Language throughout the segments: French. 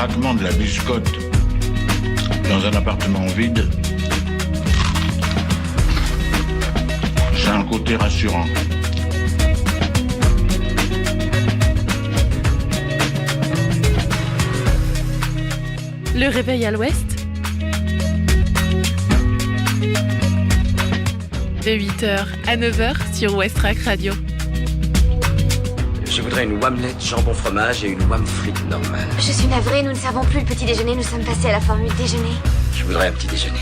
craquement de la biscotte dans un appartement vide, c'est un côté rassurant. Le réveil à l'ouest, de 8h à 9h sur Westrack Radio. Je voudrais une omelette jambon fromage et une omelette frite normale. Je suis navrée, nous ne servons plus le petit déjeuner, nous sommes passés à la formule déjeuner. Je voudrais un petit déjeuner.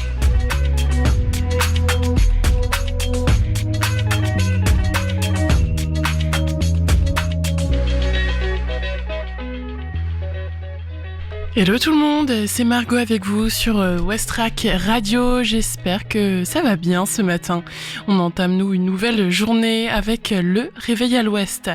Hello tout le monde, c'est Margot avec vous sur Westrack Radio. J'espère que ça va bien ce matin. On entame nous une nouvelle journée avec le réveil à l'ouest.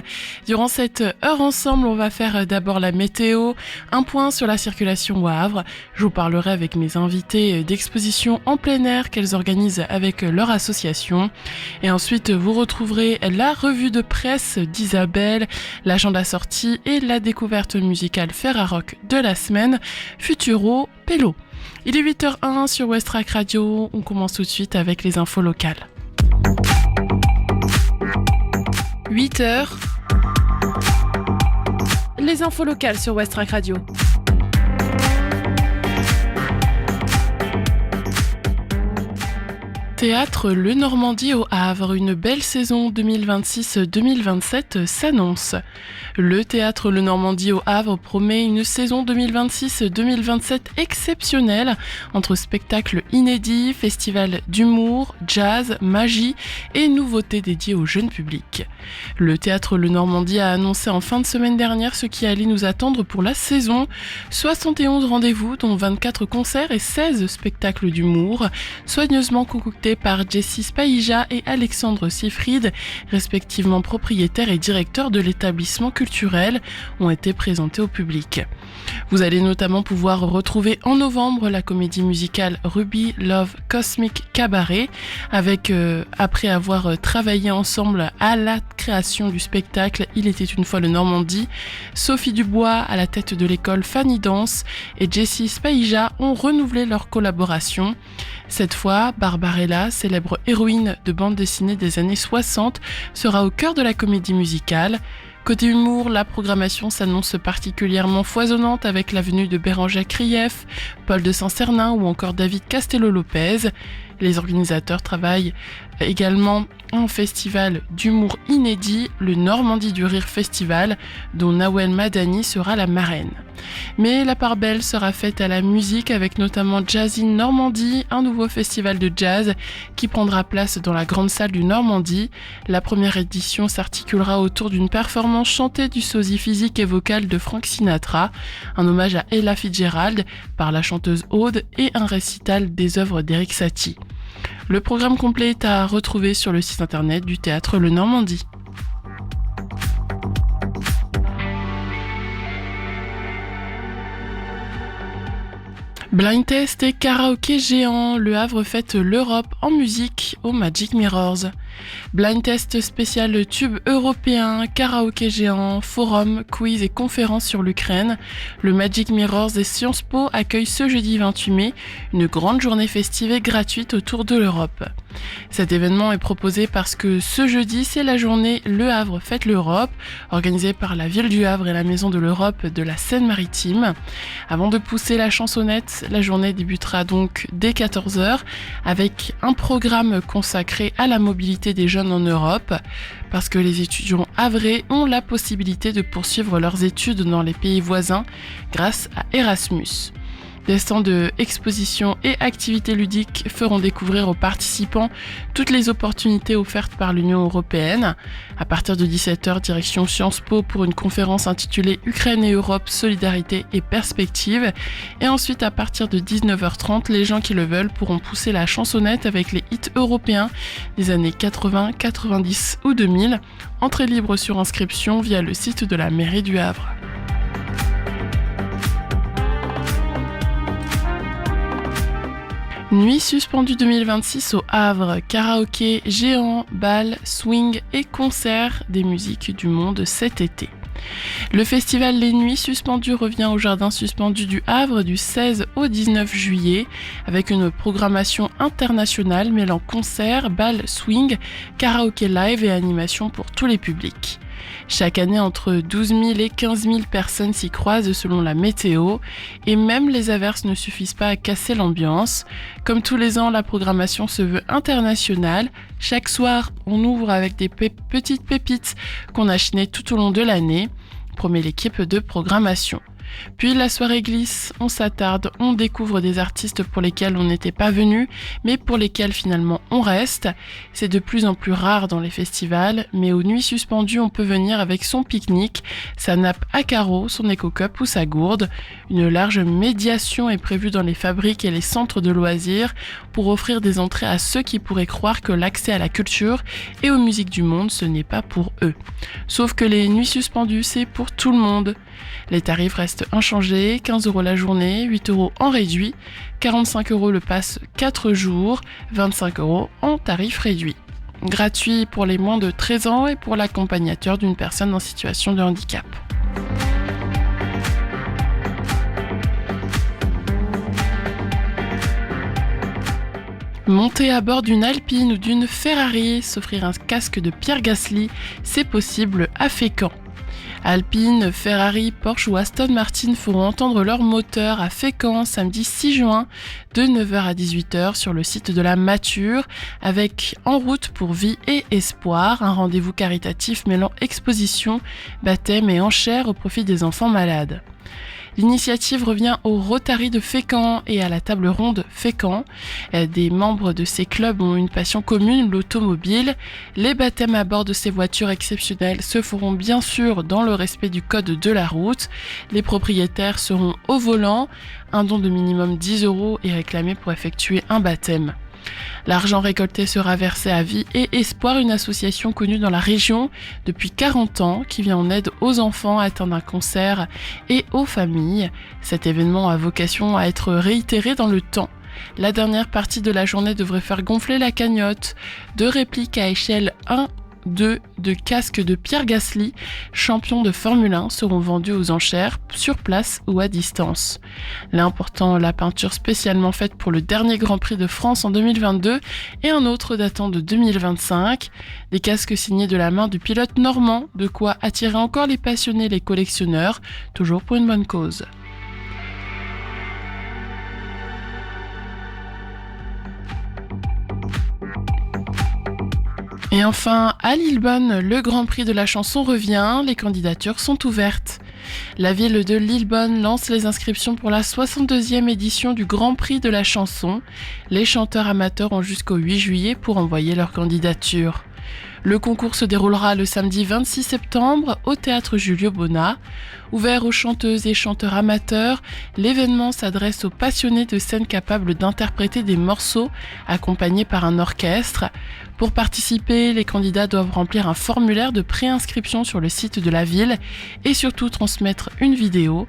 Durant cette heure ensemble, on va faire d'abord la météo, un point sur la circulation au Havre. Je vous parlerai avec mes invités d'expositions en plein air qu'elles organisent avec leur association. Et ensuite, vous retrouverez la revue de presse d'Isabelle, l'agenda sortie et la découverte musicale Ferrarock de la semaine. Futuro Pello. Il est 8h01 sur Westrack Radio. On commence tout de suite avec les infos locales. 8h. Les infos locales sur Westrack Radio. Théâtre Le Normandie au Havre, une belle saison 2026-2027 s'annonce. Le Théâtre Le Normandie au Havre promet une saison 2026-2027 exceptionnelle entre spectacles inédits, festivals d'humour, jazz, magie et nouveautés dédiées au jeune public. Le Théâtre Le Normandie a annoncé en fin de semaine dernière ce qui allait nous attendre pour la saison. 71 rendez-vous, dont 24 concerts et 16 spectacles d'humour, soigneusement concoctés par Jessie Spaïja et Alexandre Siegfried, respectivement propriétaires et directeurs de l'établissement culturel, ont été présentés au public. Vous allez notamment pouvoir retrouver en novembre la comédie musicale Ruby Love Cosmic Cabaret, avec, après avoir travaillé ensemble à la création du spectacle Il était une fois le Normandie, Sophie Dubois à la tête de l'école Fanny Dance et Jessie Spaïja ont renouvelé leur collaboration. Cette fois, Barbarella, célèbre héroïne de bande dessinée des années 60, sera au cœur de la comédie musicale. Côté humour, la programmation s'annonce particulièrement foisonnante avec la venue de Bérangère Krief, Paul de Saint-Cernin ou encore David Castello-Lopez. Les organisateurs travaillent également un festival d'humour inédit, le Normandie du Rire Festival, dont Nawel Madani sera la marraine. Mais la part belle sera faite à la musique avec notamment Jazz in Normandie, un nouveau festival de jazz qui prendra place dans la grande salle du Normandie. La première édition s'articulera autour d'une performance chantée du sosie physique et vocal de Frank Sinatra, un hommage à Ella Fitzgerald par la chanteuse Aude et un récital des œuvres d'Eric Satie. Le programme complet est à retrouver sur le site internet du Théâtre Le Normandie. Blind Test et karaoké géant, Le Havre fête l'Europe en musique au Magic Mirrors. Blind Test spécial tube européen, karaoké géant, forum, quiz et conférences sur l'Ukraine. Le Magic Mirrors et Sciences Po accueillent ce jeudi 28 mai une grande journée festive et gratuite autour de l'Europe. Cet événement est proposé parce que ce jeudi, c'est la journée Le Havre fête l'Europe, organisée par la ville du Havre et la Maison de l'Europe de la Seine-Maritime. Avant de pousser la chansonnette, la journée débutera donc dès 14h avec un programme consacré à la mobilité des jeunes en Europe, parce que les étudiants havrais ont la possibilité de poursuivre leurs études dans les pays voisins grâce à Erasmus. Des stands de expositions et activités ludiques feront découvrir aux participants toutes les opportunités offertes par l'Union européenne. À partir de 17h, direction Sciences Po pour une conférence intitulée Ukraine et Europe, solidarité et perspective. Et ensuite, à partir de 19h30, les gens qui le veulent pourront pousser la chansonnette avec les hits européens des années 80, 90 ou 2000. Entrée libre sur inscription via le site de la mairie du Havre. Nuit suspendue 2026 au Havre, karaoké, géant, bal, swing et concert des musiques du monde cet été. Le festival Les Nuits Suspendues revient au Jardin Suspendu du Havre du 16 au 19 juillet avec une programmation internationale mêlant concerts, bals, swing, karaoké live et animation pour tous les publics. Chaque année, entre 12 000 et 15 000 personnes s'y croisent selon la météo et même les averses ne suffisent pas à casser l'ambiance. Comme tous les ans, la programmation se veut internationale. Chaque soir, on ouvre avec des petites pépites qu'on a chinées tout au long de l'année, promet l'équipe de programmation. Puis la soirée glisse, on s'attarde, on découvre des artistes pour lesquels on n'était pas venu, mais pour lesquels finalement on reste. C'est de plus en plus rare dans les festivals, mais aux Nuits Suspendues, on peut venir avec son pique-nique, sa nappe à carreaux, son éco-cup ou sa gourde. Une large médiation est prévue dans les fabriques et les centres de loisirs pour offrir des entrées à ceux qui pourraient croire que l'accès à la culture et aux musiques du monde, ce n'est pas pour eux. Sauf que les Nuits Suspendues, c'est pour tout le monde. Les tarifs restent inchangés, 15 € la journée, 8 € en réduit, 45 € le pass 4 jours, 25 € en tarif réduit. Gratuit pour les moins de 13 ans et pour l'accompagnateur d'une personne en situation de handicap. Monter à bord d'une Alpine ou d'une Ferrari, s'offrir un casque de Pierre Gasly, c'est possible à Fécamp. Alpine, Ferrari, Porsche ou Aston Martin feront entendre leur moteur à Fécamp samedi 6 juin de 9h à 18h sur le site de la Mature avec En route pour vie et espoir, un rendez-vous caritatif mêlant exposition, baptême et enchères au profit des enfants malades. L'initiative revient au Rotary de Fécamp et à la table ronde Fécamp. Des membres de ces clubs ont une passion commune, l'automobile. Les baptêmes à bord de ces voitures exceptionnelles se feront bien sûr dans le respect du code de la route. Les propriétaires seront au volant. Un don de minimum 10 € est réclamé pour effectuer un baptême. L'argent récolté sera versé à Vie et Espoir, une association connue dans la région depuis 40 ans qui vient en aide aux enfants atteints d'un cancer et aux familles. Cet événement a vocation à être réitéré dans le temps. La dernière partie de la journée devrait faire gonfler la cagnotte. 2 répliques à échelle 1-2 de casques de Pierre Gasly, champion de Formule 1, seront vendus aux enchères sur place ou à distance. L'important, la peinture spécialement faite pour le dernier Grand Prix de France en 2022 et un autre datant de 2025. Des casques signés de la main du pilote normand, de quoi attirer encore les passionnés et les collectionneurs, toujours pour une bonne cause. Et enfin, à Lillebonne, le Grand Prix de la chanson revient, les candidatures sont ouvertes. La ville de Lillebonne lance les inscriptions pour la 62e édition du Grand Prix de la chanson. Les chanteurs amateurs ont jusqu'au 8 juillet pour envoyer leur candidature. Le concours se déroulera le samedi 26 septembre au théâtre Julio Bonnat. Ouvert aux chanteuses et chanteurs amateurs, l'événement s'adresse aux passionnés de scène capables d'interpréter des morceaux accompagnés par un orchestre. Pour participer, les candidats doivent remplir un formulaire de préinscription sur le site de la ville et surtout transmettre une vidéo.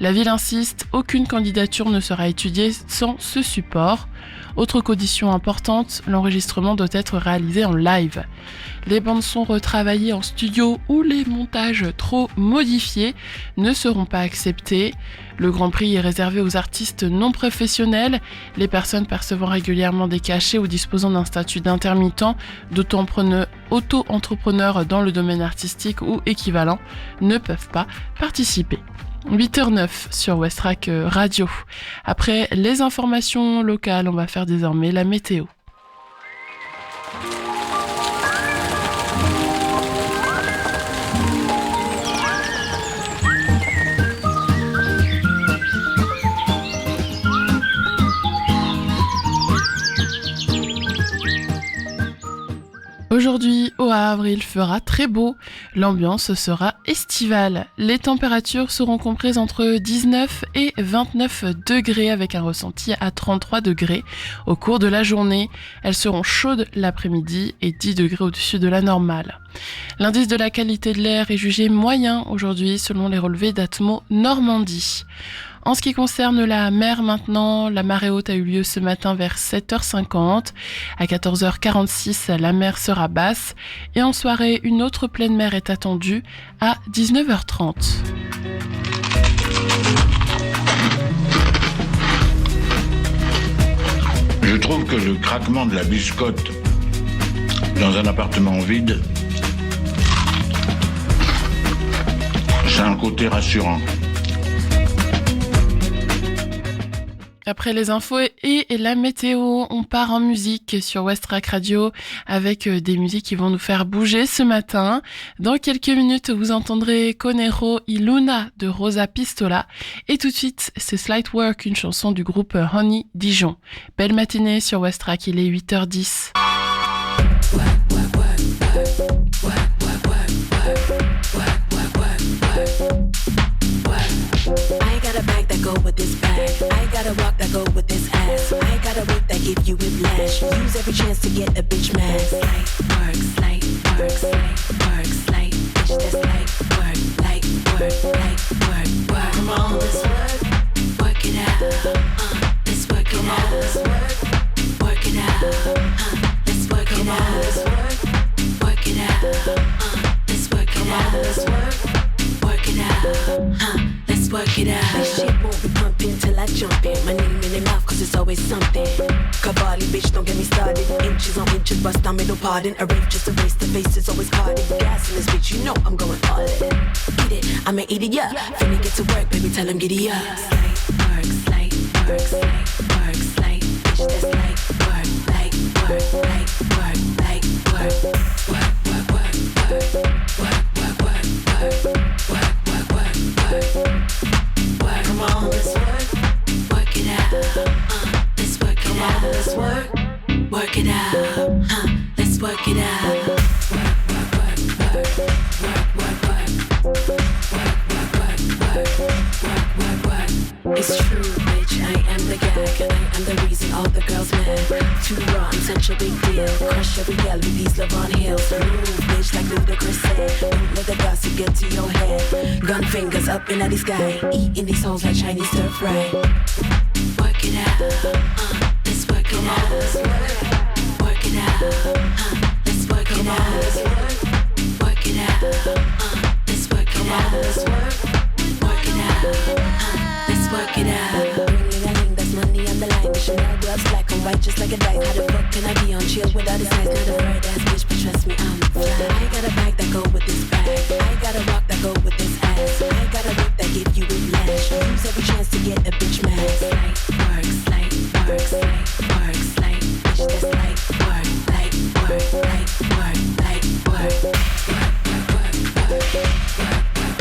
La ville insiste, aucune candidature ne sera étudiée sans ce support. Autre condition importante, l'enregistrement doit être réalisé en live. Les bandes son retravaillées en studio ou les montages trop modifiés ne seront pas acceptés. Le Grand Prix est réservé aux artistes non professionnels, les personnes percevant régulièrement des cachets ou disposant d'un statut d'intermittent, d'auto-entrepreneurs dans le domaine artistique ou équivalent ne peuvent pas participer. 8h09 sur Westrack Radio. Après les informations locales, on va faire désormais la météo. Aujourd'hui, au Havre, il fera très beau. L'ambiance sera estivale. Les températures seront comprises entre 19 et 29 degrés avec un ressenti à 33 degrés au cours de la journée. Elles seront chaudes l'après-midi et 10 degrés au-dessus de la normale. L'indice de la qualité de l'air est jugé moyen aujourd'hui selon les relevés d'Atmo Normandie. En ce qui concerne la mer maintenant, la marée haute a eu lieu ce matin vers 7h50. À 14h46, la mer sera basse. Et en soirée, une autre pleine mer est attendue à 19h30. Je trouve que le craquement de la biscotte dans un appartement vide, c'est un côté rassurant. Après les infos et la météo, on part en musique sur Westrack Radio avec des musiques qui vont nous faire bouger ce matin. Dans quelques minutes, vous entendrez Conero y Luna de Rosa Pistola. Et tout de suite, c'est Slight Work, une chanson du groupe Honey Dijon. Belle matinée sur Westrack, il est 8h10. I got a bag that go with this bag. I got a walk that go with this ass. I got a whip that give you whiplash. Use every chance to get a bitch mad. Slight work, slight work, slight work, slight bitch. That's light work, light work, light work, work. Come on, let's work it out. Let's work it out. Let's work it out. Let's work it out. Let's work it out. Let's work it out. Let's work it out. Let's work it out. This shit won't be pumping till I jump in. My name in their mouth cause it's always something. Cavalli, bitch, don't get me started. Inches on inches, bust down middle pardon. A rave just erase the face, it's always carded. Gas in this bitch, you know I'm going all in. Eat it, I'ma eat it, yeah. Finna get to work, baby, tell him giddy up. Slight work, slight work, slight work, slight bitch, that's light work, light work, light work, light work. Work, work, work, work, work, work, work, work, work, work, work, work. Come on, let's work it out. Let's work it out. Let's work it out. Let's work it out. Work, work, work, work, work, work, work, work, work, work, work, work, work. It's true, bitch. I am the gag, and I am the reason all the girls mad. Too raw and such a big deal. Crush every girl with these LeBron heels. Move, bitch, like Ludacris said. Don't let the gossip get to your head. Gun fingers up in the sky, eating these hoes like Chinese stir fry. Work it out, let's work it out. Work it out, let's work it out. Work it out, let's work it out. Work it out, let's work it out. Ring-a-ling, that's money on the line. The Chanel gloves black and white just like a dice. How the fuck can I be on chill without a size? Not a bird ass bitch, but trust me, I'm fly. I got a bag that go with this bag. I got a walk that go with this ass. I got a whip that give you whiplash. Use every chance to get a bitch mad. Slight work, slight work, slight work, slight bitch. That's light work, light work, light work, light work. Work, work, work, work, work, work,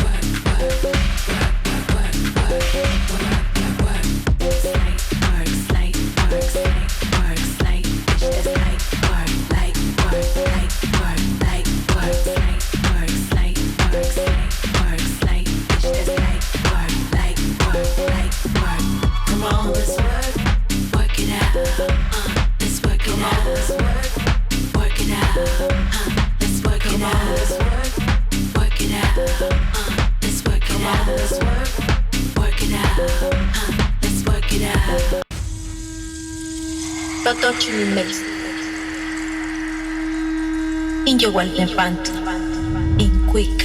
work, work, work, work, work, work, work. Slight work, slight work, slight work, slight bitch. That's light work, light work, light work, light work. Slight work, slight work, slight work, slight bitch. That's light work, light work, light work. Come on, let's work it out. Let's work it out. Work it out. Let's work it out. Work it out. Let's work it out. Work it out. Let's work it out. Protoci mix. In your one infant. In quick.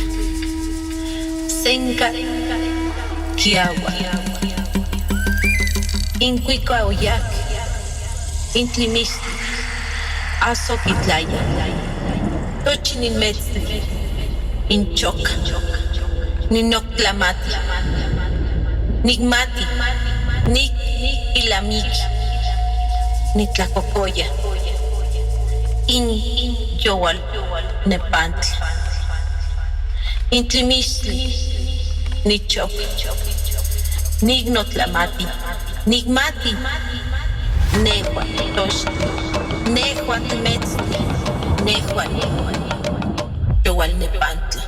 Senka. Kiawa. In quick aoyak. In tlimist. Aso kitlaya. Tochin in metz. In chok. Ninok tlamati. Nigmati. Nik ilamiki. Nitlacocoya, in Yowal, Nepantla, in Tlimistli, Nichop, Nignotlamati, Nigmati, Negua, Tosh, Negua Tmetzli, Negua, Yowal Nepantla.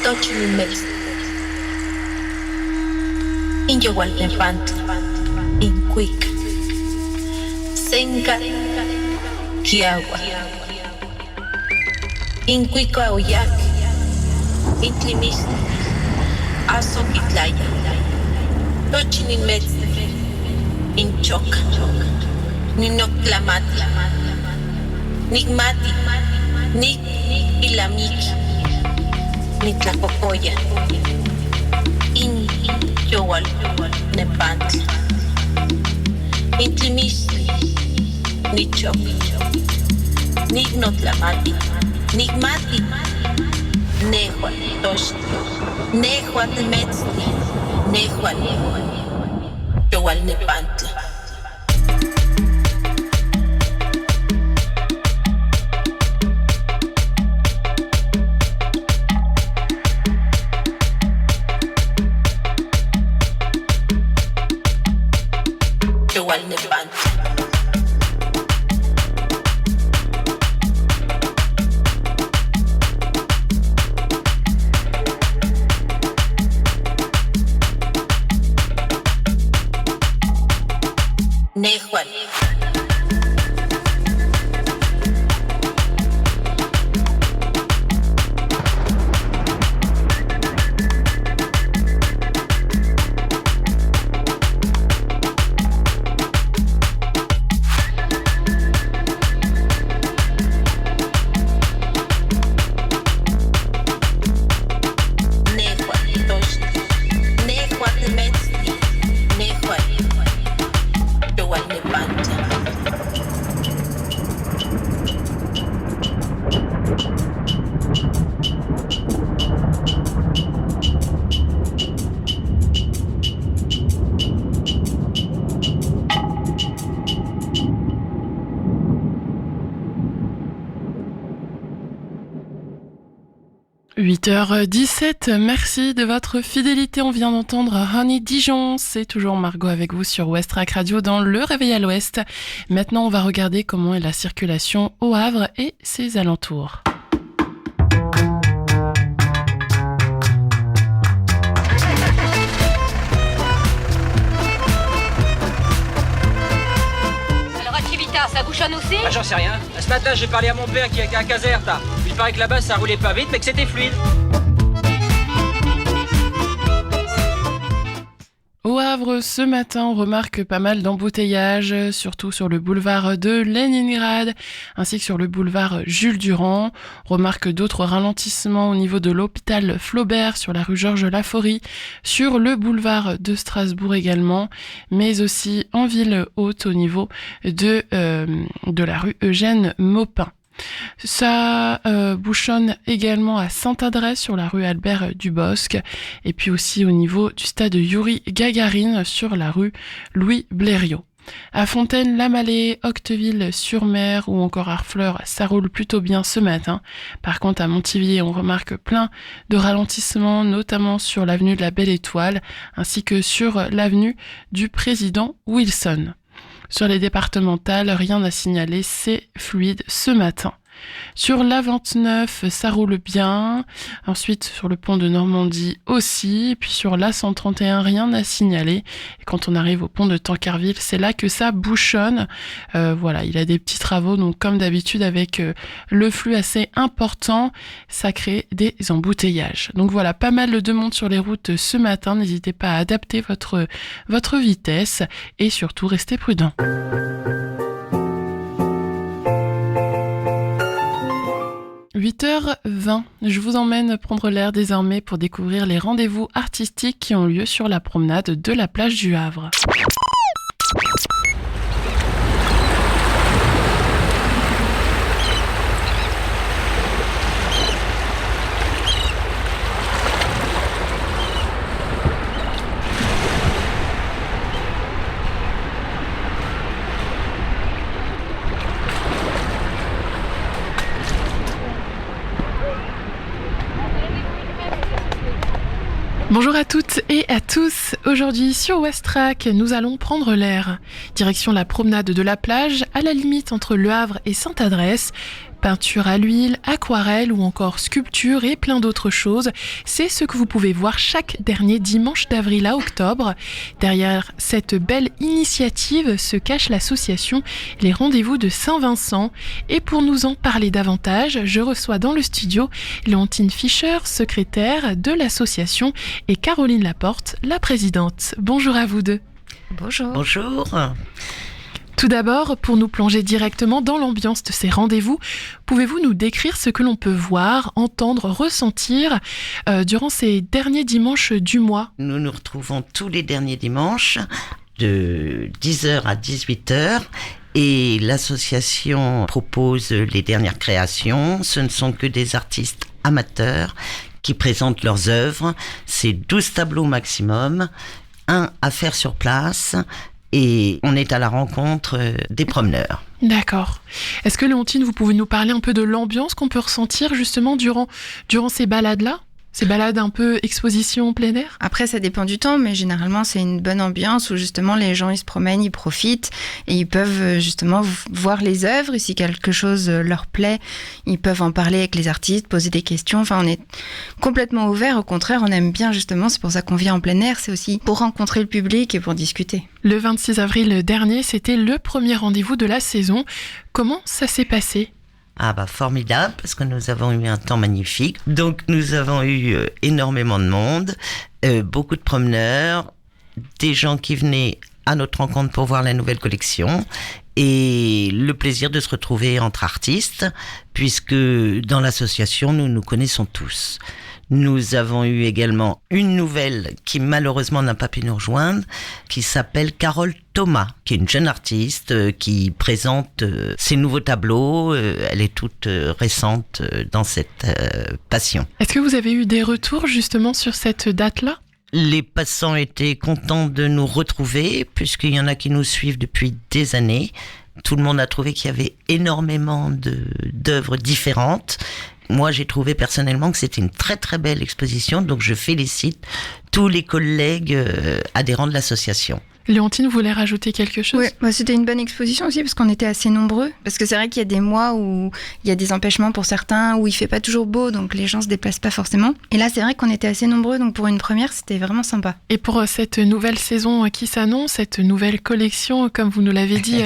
touching in medicine. In your one infant, in quick. Senka, Kiawa. In quick Aoyak, in Tlimis, Aso Itlaya. Touching in medicine, in Chok, Ninok Lamati, Nigmati, Nik Ilamiki, Nitlapopoya, in Yowal, Nepantla, in Tlimis, Nichok, Nignot Lamati, Nigmati, Nehuan, Tosh, Nehuan Metzli, Nehuan, Yowal Nepantla. Nehuan. – 8h17, merci de votre fidélité. On vient d'entendre Honey Dijon. C'est toujours Margot avec vous sur Westrack Radio dans Le Réveil à l'Ouest. Maintenant, on va regarder comment est la circulation au Havre et ses alentours. Alors, Activita, ça bouchonne aussi ? Ah, j'en sais rien. Ce matin, j'ai parlé à mon père qui est à Caserta. Il paraît que là-bas, ça roulait pas vite, mais que c'était fluide. Au Havre, ce matin, on remarque pas mal d'embouteillages, surtout sur le boulevard de Leningrad, ainsi que sur le boulevard Jules Durand. On remarque d'autres ralentissements au niveau de l'hôpital Flaubert, sur la rue Georges Laforie, sur le boulevard de Strasbourg également, mais aussi en ville haute au niveau de la rue Eugène Maupin. Ça bouchonne également à Sainte-Adresse sur la rue Albert Dubosc et puis aussi au niveau du stade Youri Gagarine sur la rue Louis Blériot. À Fontaine-la-Mallée, Octeville-sur-Mer ou encore Harfleur, ça roule plutôt bien ce matin. Par contre, à Montivier, on remarque plein de ralentissements, notamment sur l'avenue de la Belle Étoile ainsi que sur l'avenue du Président Wilson. Sur les départementales, rien à signaler, c'est fluide ce matin. Sur l'A29, ça roule bien. Ensuite, sur le pont de Normandie aussi. Et puis sur l'A131, rien à signaler. Et quand on arrive au pont de Tancarville, c'est là que ça bouchonne. Voilà, il y a des petits travaux. Donc, comme d'habitude, avec le flux assez important, ça crée des embouteillages. Donc voilà, pas mal de monde sur les routes ce matin. N'hésitez pas à adapter votre vitesse et surtout, restez prudent. 8h20, je vous emmène prendre l'air désormais pour découvrir les rendez-vous artistiques qui ont lieu sur la promenade de la plage du Havre. Bonjour à toutes et à tous. Aujourd'hui sur Westrack, nous allons prendre l'air. Direction la promenade de la plage, à la limite entre Le Havre et Sainte-Adresse. Peinture à l'huile, aquarelle ou encore sculpture et plein d'autres choses. C'est ce que vous pouvez voir chaque dernier dimanche d'avril à octobre. Derrière cette belle initiative se cache l'association Les Rendez-vous de Saint-Vincent. Et pour nous en parler davantage, je reçois dans le studio Léontine Fischer, secrétaire de l'association, et Caroline Laporte, la présidente. Bonjour à vous deux. Bonjour. Bonjour. Tout d'abord, pour nous plonger directement dans l'ambiance de ces rendez-vous, pouvez-vous nous décrire ce que l'on peut voir, entendre, ressentir durant ces derniers dimanches du mois ? Nous nous retrouvons tous les derniers dimanches de 10h à 18h et l'association propose les dernières créations. Ce ne sont que des artistes amateurs qui présentent leurs œuvres. C'est 12 tableaux maximum, 1 à faire sur place. Et on est à la rencontre des promeneurs. D'accord. Est-ce que Léontine, vous pouvez nous parler un peu de l'ambiance qu'on peut ressentir justement durant ces balades-là ? Ces balades un peu exposition plein air ? Après, ça dépend du temps, mais généralement, c'est une bonne ambiance où justement les gens, ils se promènent, ils profitent et ils peuvent justement voir les œuvres. Et si quelque chose leur plaît, ils peuvent en parler avec les artistes, poser des questions. Enfin, on est complètement ouvert. Au contraire, on aime bien justement. C'est pour ça qu'on vient en plein air. C'est aussi pour rencontrer le public et pour discuter. Le 26 avril dernier, c'était le premier rendez-vous de la saison. Comment ça s'est passé ? Formidable, parce que nous avons eu un temps magnifique. Donc nous avons eu énormément de monde, beaucoup de promeneurs, des gens qui venaient à notre rencontre pour voir la nouvelle collection et le plaisir de se retrouver entre artistes, puisque dans l'association, nous nous connaissons tous. Nous avons eu également une nouvelle qui malheureusement n'a pas pu nous rejoindre, qui s'appelle Carole Thomas, qui est une jeune artiste qui présente ses nouveaux tableaux. Elle est toute récente dans cette passion. Est-ce que vous avez eu des retours justement sur cette date-là ? Les passants étaient contents de nous retrouver, puisqu'il y en a qui nous suivent depuis des années. Tout le monde a trouvé qu'il y avait énormément d'œuvres différentes. Moi, j'ai trouvé personnellement que c'était une très très belle exposition, donc je félicite tous les collègues adhérents de l'association. Léontine, vous voulez rajouter quelque chose ? Oui, c'était une bonne exposition aussi parce qu'on était assez nombreux. Parce que c'est vrai qu'il y a des mois où il y a des empêchements pour certains, où il fait pas toujours beau, donc les gens se déplacent pas forcément. Et là, c'est vrai qu'on était assez nombreux, donc pour une première, c'était vraiment sympa. Et pour cette nouvelle saison qui s'annonce, cette nouvelle collection, comme vous nous l'avez dit,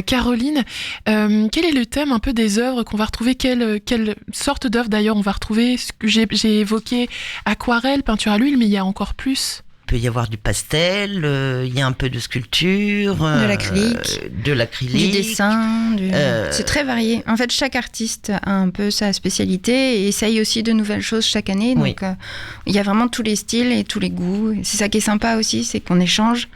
Caroline, quel est le thème un peu des œuvres qu'on va retrouver ? Quelle sorte d'œuvres d'ailleurs on va retrouver ? J'ai évoqué aquarelle, peinture à l'huile, mais il y a encore plus. Il peut y avoir du pastel, il y a un peu de sculpture, de l'acrylique, du dessin, c'est très varié. En fait, chaque artiste a un peu sa spécialité et essaye aussi de nouvelles choses chaque année. Donc, il y a vraiment tous les styles et tous les goûts. Et c'est ça qui est sympa aussi, c'est qu'on échange,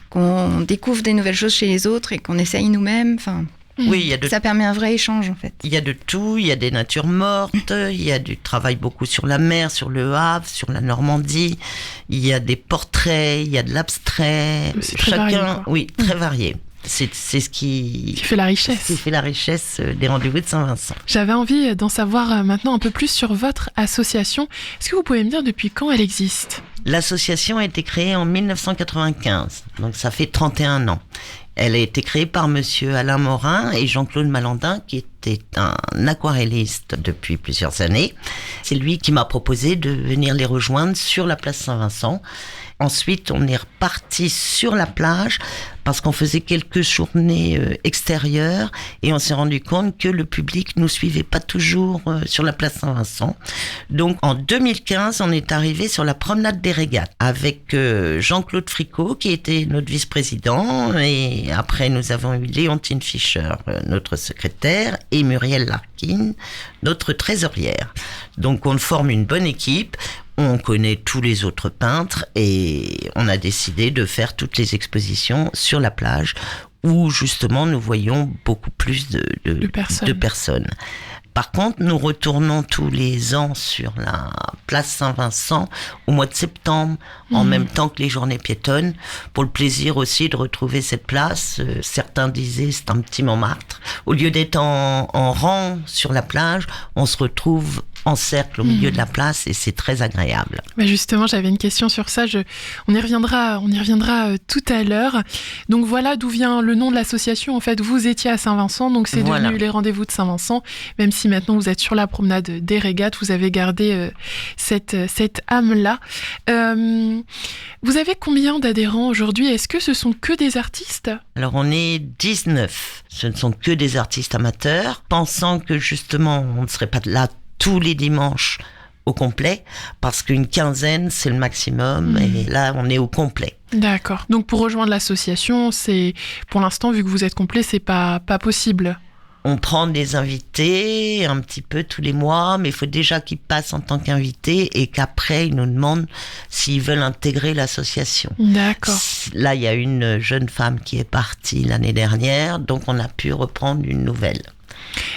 qu'on découvre des nouvelles choses chez les autres et qu'on essaye nous-mêmes. Enfin, oui, ça permet un vrai échange en fait. Il y a de tout, il y a des natures mortes, il y a du travail beaucoup sur la mer, sur le Havre, sur la Normandie, il y a des portraits, il y a de l'abstrait. C'est très varié, quoi. Oui, très varié. C'est ce qui fait la richesse. Qui fait la richesse des rendez-vous de Saint-Vincent. J'avais envie d'en savoir maintenant un peu plus sur votre association. Est-ce que vous pouvez me dire depuis quand elle existe ? L'association a été créée en 1995, donc ça fait 31 ans. Elle a été créée par monsieur Alain Morin et Jean-Claude Malandin, qui était un aquarelliste depuis plusieurs années. C'est lui qui m'a proposé de venir les rejoindre sur la place Saint-Vincent. Ensuite, on est reparti sur la plage parce qu'on faisait quelques journées extérieures et on s'est rendu compte que le public nous suivait pas toujours sur la place Saint-Vincent. Donc, en 2015, on est arrivé sur la promenade des régates avec Jean-Claude Fricot, qui était notre vice-président, et après, nous avons eu Léontine Fischer, notre secrétaire, et Muriel Larkin, notre trésorière. Donc, on forme une bonne équipe. On connaît tous les autres peintres et on a décidé de faire toutes les expositions sur la plage où justement nous voyons beaucoup plus de personnes. Par contre, nous retournons tous les ans sur la place Saint-Vincent au mois de septembre, en même temps que les journées piétonnes, pour le plaisir aussi de retrouver cette place. Certains disaient c'est un petit Montmartre. Au lieu d'être en rang sur la plage, on se retrouve en cercle au milieu de la place et c'est très agréable. Bah justement, j'avais une question sur ça. On y reviendra tout à l'heure. Donc voilà d'où vient le nom de l'association. En fait, vous étiez à Saint-Vincent, donc c'est devenu les rendez-vous de Saint-Vincent. Même si maintenant vous êtes sur la promenade des Régates, vous avez gardé cette âme-là. Vous avez combien d'adhérents aujourd'hui ? Est-ce que ce sont que des artistes ? Alors on est 19. Ce ne sont que des artistes amateurs, pensant que justement on ne serait pas là tous les dimanches au complet, parce qu'une quinzaine c'est le maximum, et là on est au complet. D'accord. Donc pour rejoindre l'association, c'est pour l'instant, vu que vous êtes complet, c'est pas possible. On prend des invités un petit peu tous les mois, mais il faut déjà qu'ils passent en tant qu'invités et qu'après ils nous demandent s'ils veulent intégrer l'association. D'accord. Là, il y a une jeune femme qui est partie l'année dernière, donc on a pu reprendre une nouvelle.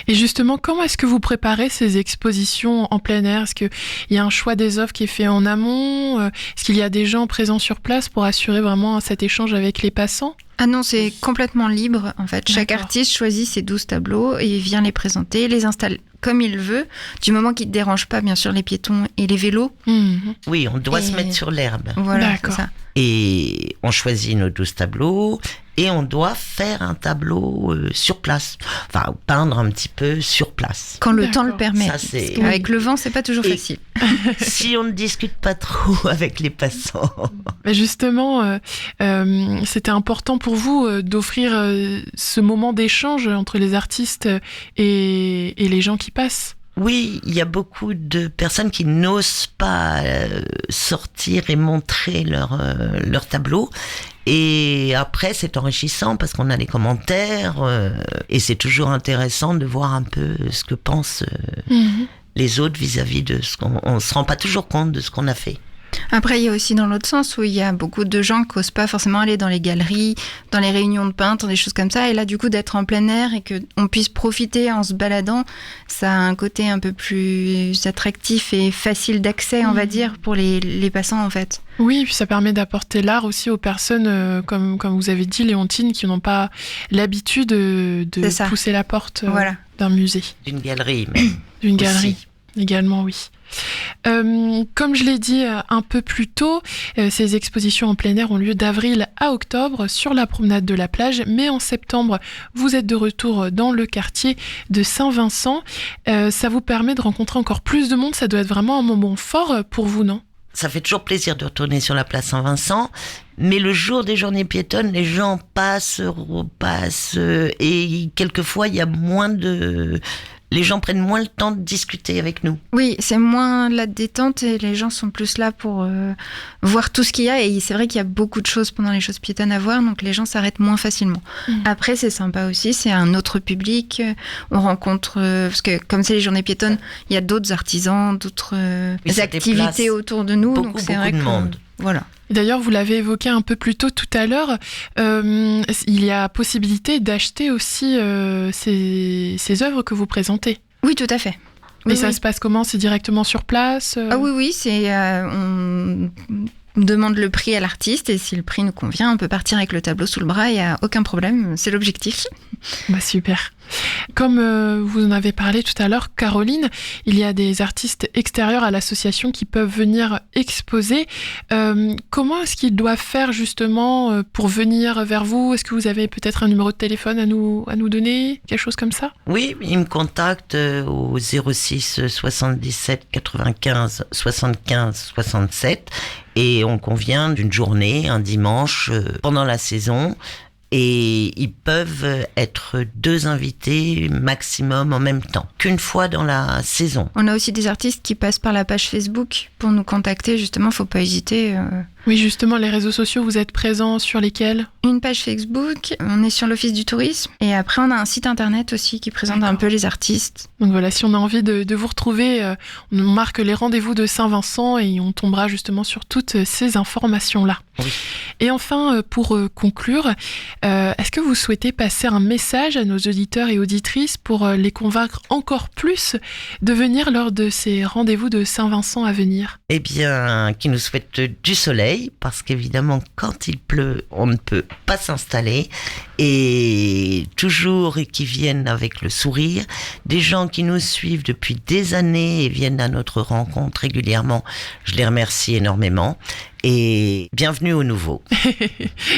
Et justement, comment est-ce que vous préparez ces expositions en plein air ? Est-ce qu'il y a un choix des œuvres qui est fait en amont ? Est-ce qu'il y a des gens présents sur place pour assurer vraiment cet échange avec les passants ? Ah non, c'est complètement libre en fait. Chaque artiste choisit ses 12 tableaux et vient les présenter, les installe comme il veut, du moment qu'il ne dérange pas bien sûr les piétons et les vélos. Oui, on doit se mettre sur l'herbe. Voilà, c'est ça. Et on choisit nos 12 tableaux et on doit faire un tableau sur place. Enfin, peindre un petit peu sur place. Quand le temps le permet. Ça, c'est... Avec le vent, c'est pas toujours facile. Si on ne discute pas trop avec les passants. Mais justement, c'était important pour vous d'offrir ce moment d'échange entre les artistes et les gens qui passent. Oui, il y a beaucoup de personnes qui n'osent pas sortir et montrer leur tableau. Et après, c'est enrichissant parce qu'on a les commentaires et c'est toujours intéressant de voir un peu ce que pensent les autres vis-à-vis de ce qu'on... On ne se rend pas toujours compte de ce qu'on a fait. Après, il y a aussi dans l'autre sens où il y a beaucoup de gens qui n'osent pas forcément aller dans les galeries, dans les réunions de peintres, des choses comme ça. Et là, du coup, d'être en plein air et qu'on puisse profiter en se baladant, ça a un côté un peu plus attractif et facile d'accès, on va dire, pour les passants, en fait. Oui, et puis ça permet d'apporter l'art aussi aux personnes, comme vous avez dit, Léontine, qui n'ont pas l'habitude de pousser la porte d'un musée. D'une galerie, même. D'une galerie, également, oui. Comme je l'ai dit un peu plus tôt, ces expositions en plein air ont lieu d'avril à octobre sur la promenade de la plage, mais en septembre, vous êtes de retour dans le quartier de Saint-Vincent. Ça vous permet de rencontrer encore plus de monde, ça doit être vraiment un moment fort pour vous, non ? Ça fait toujours plaisir de retourner sur la place Saint-Vincent, mais le jour des journées piétonnes, les gens passent, repassent, et quelquefois il y a moins de... Les gens prennent moins le temps de discuter avec nous. Oui, c'est moins la détente et les gens sont plus là pour voir tout ce qu'il y a. Et c'est vrai qu'il y a beaucoup de choses pendant les choses piétonnes à voir, donc les gens s'arrêtent moins facilement. Après, c'est sympa aussi, c'est un autre public. On rencontre, parce que comme c'est les journées piétonnes, il y a d'autres artisans, d'autres activités autour de nous. Donc c'est vrai de monde. Voilà. D'ailleurs, vous l'avez évoqué un peu plus tôt tout à l'heure, il y a possibilité d'acheter aussi ces œuvres que vous présentez. Oui, tout à fait. Mais ça se passe comment ? C'est directement sur place ? Ah oui, c'est on demande le prix à l'artiste et si le prix nous convient, on peut partir avec le tableau sous le bras, il n'y a aucun problème, c'est l'objectif. Bah super. Comme vous en avez parlé tout à l'heure, Caroline, il y a des artistes extérieurs à l'association qui peuvent venir exposer. Comment est-ce qu'ils doivent faire justement pour venir vers vous ? Est-ce que vous avez peut-être un numéro de téléphone à nous donner ? Quelque chose comme ça ? Oui, ils me contactent au 06 77 95 75 67 et on convient d'une journée, un dimanche, pendant la saison. Et ils peuvent être 2 invités maximum en même temps, qu'une fois dans la saison. On a aussi des artistes qui passent par la page Facebook pour nous contacter, justement, faut pas hésiter. Oui, justement, les réseaux sociaux, vous êtes présents sur lesquels ? Une page Facebook, on est sur l'Office du tourisme, et après on a un site internet aussi qui présente un peu les artistes. Donc voilà, si on a envie de vous retrouver, on marque les rendez-vous de Saint-Vincent et on tombera justement sur toutes ces informations-là. Oui. Et enfin, pour conclure, est-ce que vous souhaitez passer un message à nos auditeurs et auditrices pour les convaincre encore plus de venir lors de ces rendez-vous de Saint-Vincent à venir ? Eh bien, qui nous souhaitent du soleil soleil, parce qu'évidemment, quand il pleut, on ne peut pas s'installer. Et toujours et qui viennent avec le sourire. Des gens qui nous suivent depuis des années et viennent à notre rencontre régulièrement. Je les remercie énormément. Et bienvenue aux nouveaux.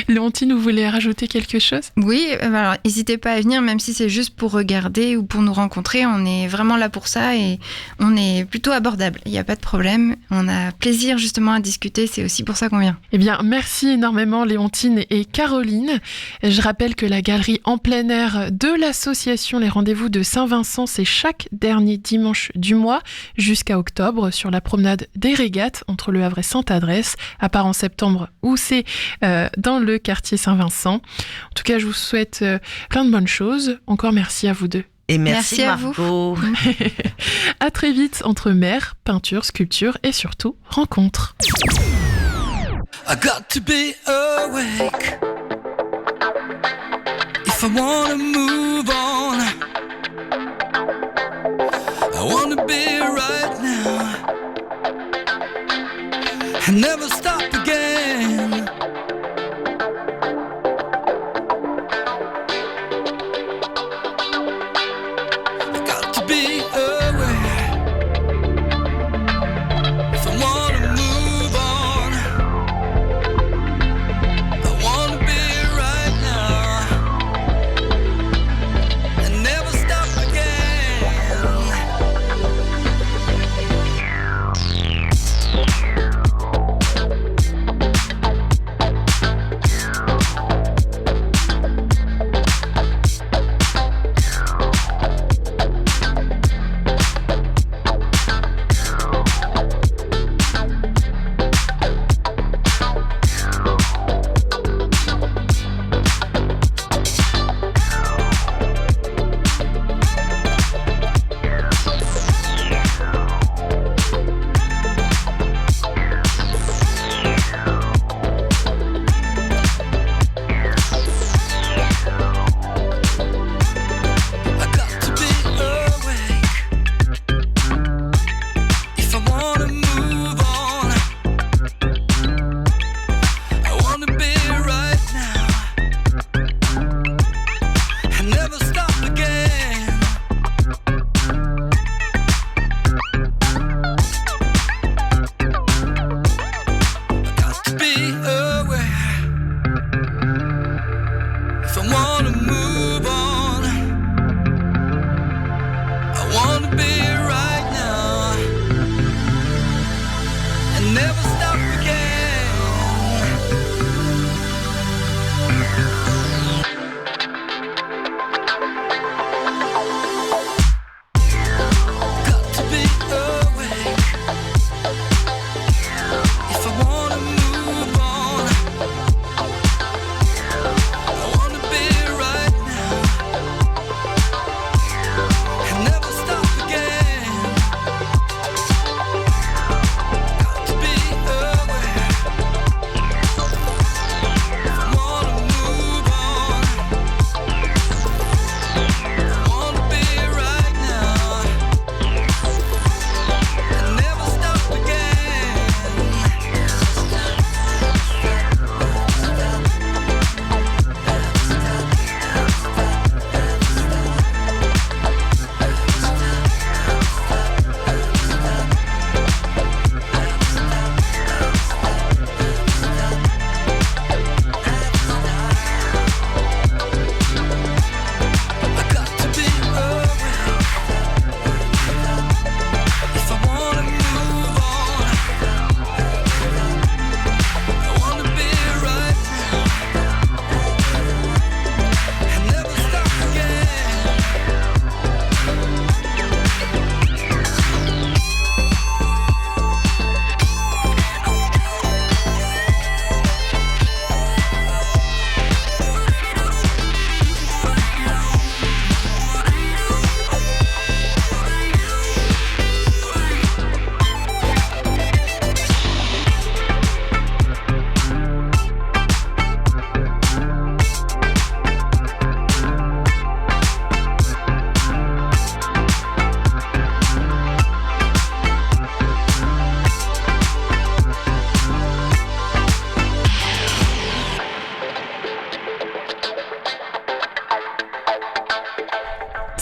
Léontine, vous voulez rajouter quelque chose ? Oui, alors n'hésitez pas à venir, même si c'est juste pour regarder ou pour nous rencontrer. On est vraiment là pour ça et on est plutôt abordable. Il n'y a pas de problème. On a plaisir justement à discuter. C'est aussi pour ça qu'on vient. Eh bien, merci énormément Léontine et Caroline. Je rappelle que la galerie en plein air de l'association Les Rendez-vous de Saint-Vincent, c'est chaque dernier dimanche du mois jusqu'à octobre sur la promenade des Régates entre Le Havre et Sainte-Adresse. À part en septembre où c'est dans le quartier Saint-Vincent. En tout cas, je vous souhaite plein de bonnes choses. Encore merci à vous deux. Et merci à Margot. vous. À très vite entre mer, peinture, sculpture et surtout rencontre. I got to be awake if I wanna move on. I wanna be right now and never stop again. I got to be aware if I wanna move on. I wanna be right now and never stop again.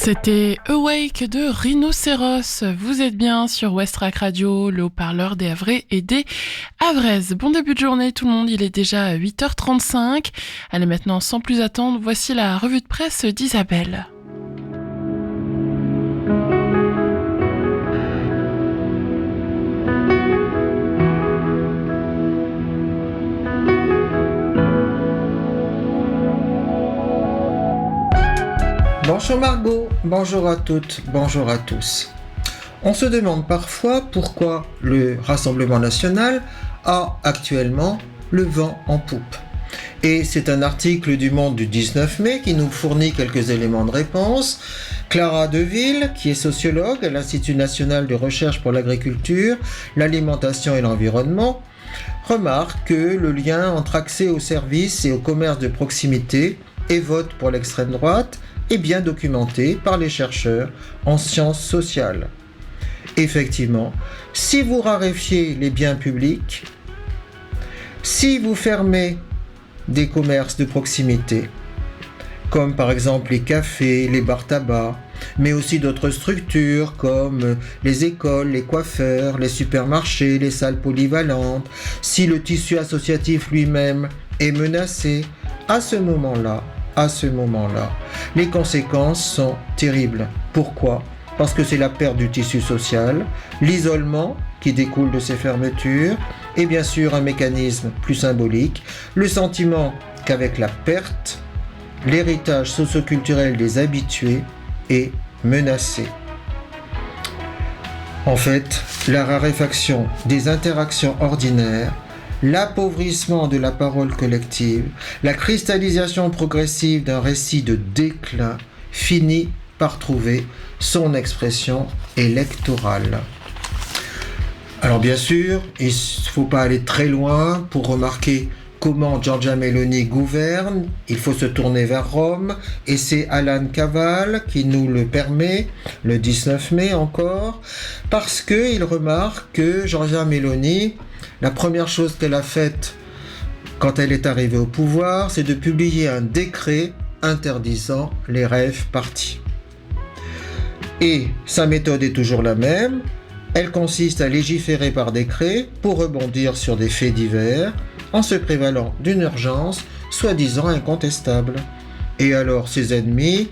C'était Awake de Rhinocéros. Vous êtes bien sur Westrack Radio, le haut-parleur des Havrais et des Havraises. Bon début de journée tout le monde, il est déjà 8h35. Allez maintenant, sans plus attendre, voici la revue de presse d'Isabelle. Bonjour Margot, bonjour à toutes, bonjour à tous. On se demande parfois pourquoi le Rassemblement national a actuellement le vent en poupe. Et c'est un article du Monde du 19 mai qui nous fournit quelques éléments de réponse. Clara Deville, qui est sociologue à l'Institut national de recherche pour l'agriculture, l'alimentation et l'environnement, remarque que le lien entre accès aux services et au commerce de proximité et vote pour l'extrême droite est bien documenté par les chercheurs en sciences sociales. Effectivement, si vous raréfiez les biens publics, si vous fermez des commerces de proximité, comme par exemple les cafés, les bars tabac, mais aussi d'autres structures comme les écoles, les coiffeurs, les supermarchés, les salles polyvalentes, si le tissu associatif lui-même est menacé, à ce moment-là, les conséquences sont terribles. Pourquoi ? Parce que c'est la perte du tissu social, l'isolement qui découle de ces fermetures, et bien sûr un mécanisme plus symbolique, le sentiment qu'avec la perte, l'héritage socioculturel des habitués est menacé. En fait, la raréfaction des interactions ordinaires, l'appauvrissement de la parole collective, la cristallisation progressive d'un récit de déclin finit par trouver son expression électorale. Alors bien sûr, il ne faut pas aller très loin pour remarquer comment Giorgia Meloni gouverne. Il faut se tourner vers Rome et c'est Alan Cavall qui nous le permet, le 19 mai encore, parce qu'il remarque que Giorgia Meloni, la première chose qu'elle a faite quand elle est arrivée au pouvoir, c'est de publier un décret interdisant les rave parties. Et sa méthode est toujours la même, elle consiste à légiférer par décret pour rebondir sur des faits divers en se prévalant d'une urgence soi-disant incontestable. Et alors ses ennemis,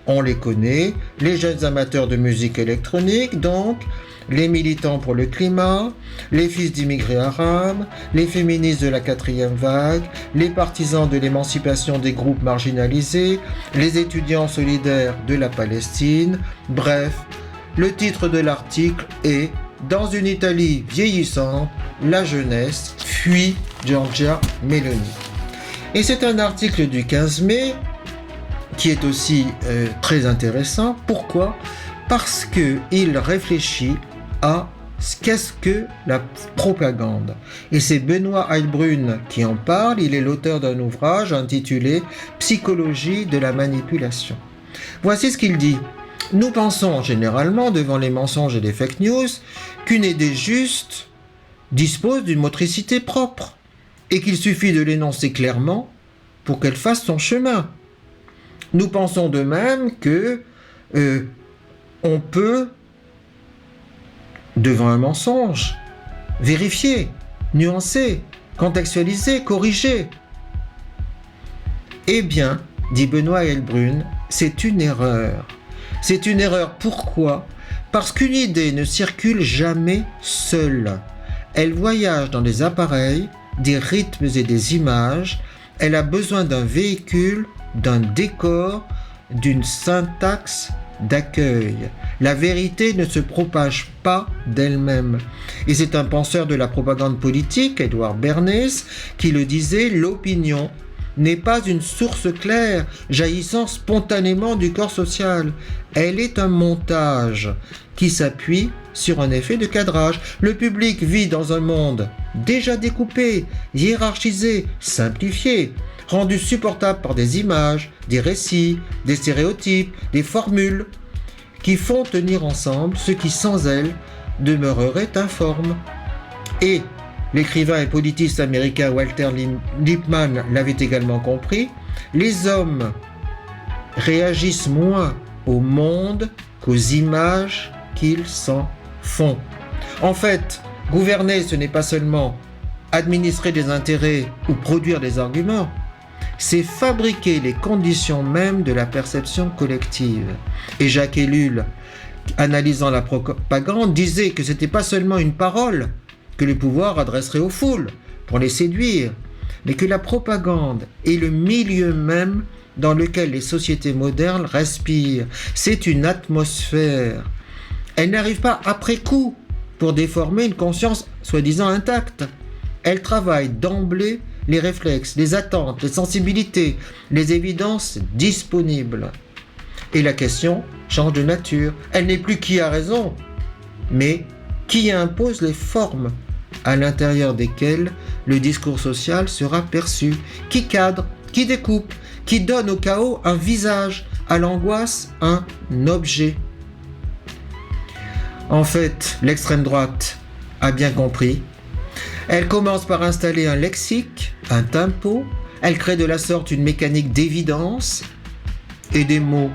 on les connaît, les jeunes amateurs de musique électronique donc, les militants pour le climat, les fils d'immigrés arabes, les féministes de la 4e vague, les partisans de l'émancipation des groupes marginalisés, les étudiants solidaires de la Palestine. Bref, le titre de l'article est « Dans une Italie vieillissante, la jeunesse fuit Giorgia Meloni ». Et c'est un article du 15 mai qui est aussi très intéressant. Pourquoi ? Parce qu'il réfléchit à ce qu'est-ce que la propagande. Et c'est Benoît Heilbrunn qui en parle, il est l'auteur d'un ouvrage intitulé « Psychologie de la manipulation ». Voici ce qu'il dit. Nous pensons généralement, devant les mensonges et les fake news, qu'une idée juste dispose d'une motricité propre et qu'il suffit de l'énoncer clairement pour qu'elle fasse son chemin. Nous pensons de même que on peut, devant un mensonge, vérifier, nuancer, contextualiser, corriger. Eh bien, dit Benoît Heilbrunn, c'est une erreur. C'est une erreur. Pourquoi ? Parce qu'une idée ne circule jamais seule. Elle voyage dans des appareils, des rythmes et des images. Elle a besoin d'un véhicule, d'un décor, d'une syntaxe d'accueil. La vérité ne se propage pas d'elle-même. Et c'est un penseur de la propagande politique, Edouard Bernays, qui le disait, l'opinion n'est pas une source claire jaillissant spontanément du corps social. Elle est un montage qui s'appuie sur un effet de cadrage. Le public vit dans un monde déjà découpé, hiérarchisé, simplifié, rendu supportable par des images, des récits, des stéréotypes, des formules qui font tenir ensemble ce qui sans elles demeurerait informe. Et l'écrivain et politiste américain Walter Lippmann l'avait également compris, les hommes réagissent moins au monde qu'aux images qu'ils s'en font. En fait, gouverner, ce n'est pas seulement administrer des intérêts ou produire des arguments, c'est fabriquer les conditions mêmes de la perception collective. Et Jacques Ellul, analysant la propagande, disait que ce n'était pas seulement une parole que le pouvoir adresserait aux foules pour les séduire, mais que la propagande est le milieu même dans lequel les sociétés modernes respirent. C'est une atmosphère. Elle n'arrive pas après coup pour déformer une conscience soi-disant intacte. Elle travaille d'emblée les réflexes, les attentes, les sensibilités, les évidences disponibles. Et la question change de nature. Elle n'est plus qui a raison, mais qui impose les formes à l'intérieur desquelles le discours social sera perçu, qui cadre, qui découpe, qui donne au chaos un visage, à l'angoisse un objet. En fait, l'extrême droite a bien compris. Elle commence par installer un lexique, un tempo. Elle crée de la sorte une mécanique d'évidence et des mots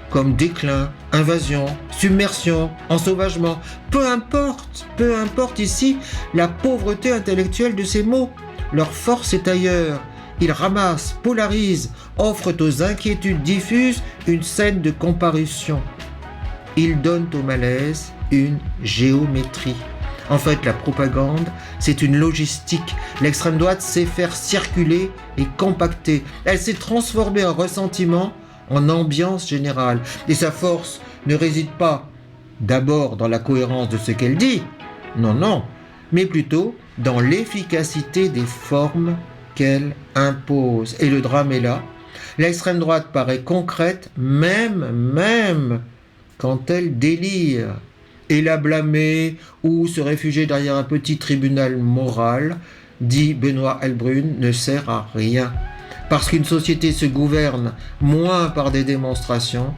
comme déclin, invasion, submersion, ensauvagement. Peu importe ici la pauvreté intellectuelle de ces mots. Leur force est ailleurs. Ils ramassent, polarisent, offrent aux inquiétudes diffuses une scène de comparution. Ils donnent au malaise une géométrie. En fait, la propagande, c'est une logistique. L'extrême droite sait faire circuler et compacter. Elle s'est transformée en ressentiment, en ambiance générale. Et sa force ne réside pas d'abord dans la cohérence de ce qu'elle dit, non, mais plutôt dans l'efficacité des formes qu'elle impose. Et le drame est là. L'extrême droite paraît concrète, même quand elle délire. Et la blâmer ou se réfugier derrière un petit tribunal moral, dit Benoît Helbrun, ne sert à rien. Parce qu'une société se gouverne moins par des démonstrations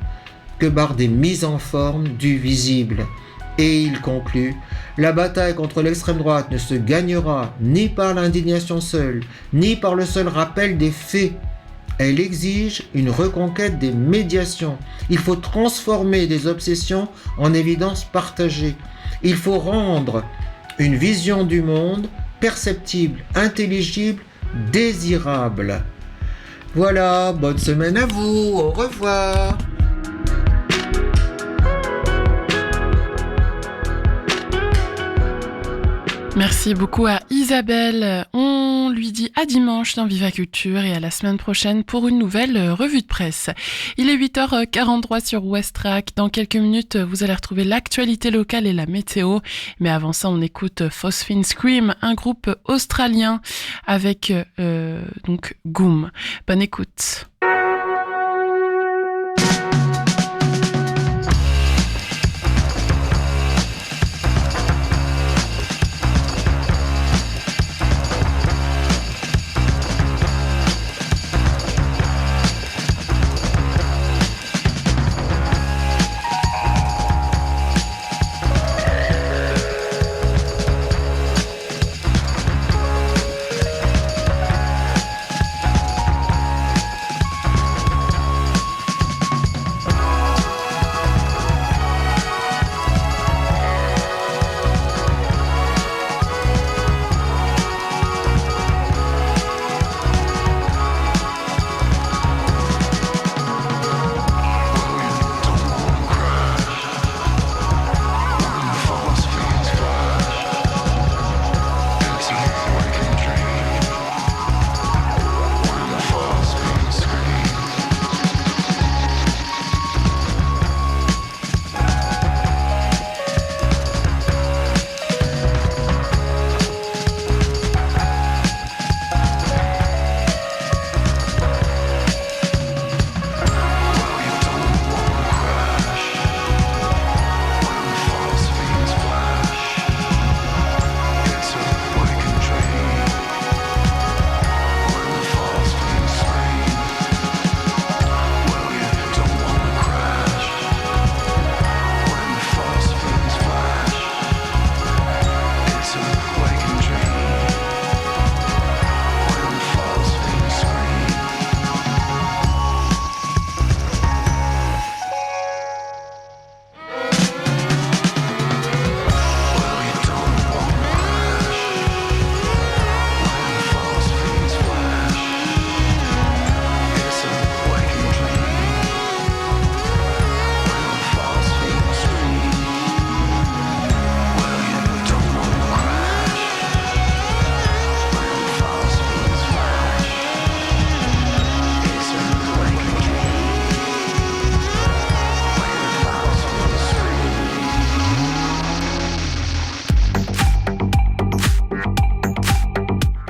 que par des mises en forme du visible. Et il conclut, la bataille contre l'extrême droite ne se gagnera ni par l'indignation seule, ni par le seul rappel des faits. Elle exige une reconquête des médiations. Il faut transformer des obsessions en évidences partagées. Il faut rendre une vision du monde perceptible, intelligible, désirable. Voilà, bonne semaine à vous, au revoir. Merci beaucoup à Isabelle. On lui dit à dimanche dans Viva Culture et à la semaine prochaine pour une nouvelle revue de presse. Il est 8h43 sur Westrack. Dans quelques minutes, vous allez retrouver l'actualité locale et la météo. Mais avant ça, on écoute Phosphine Scream, un groupe australien avec donc Goom. Bonne écoute.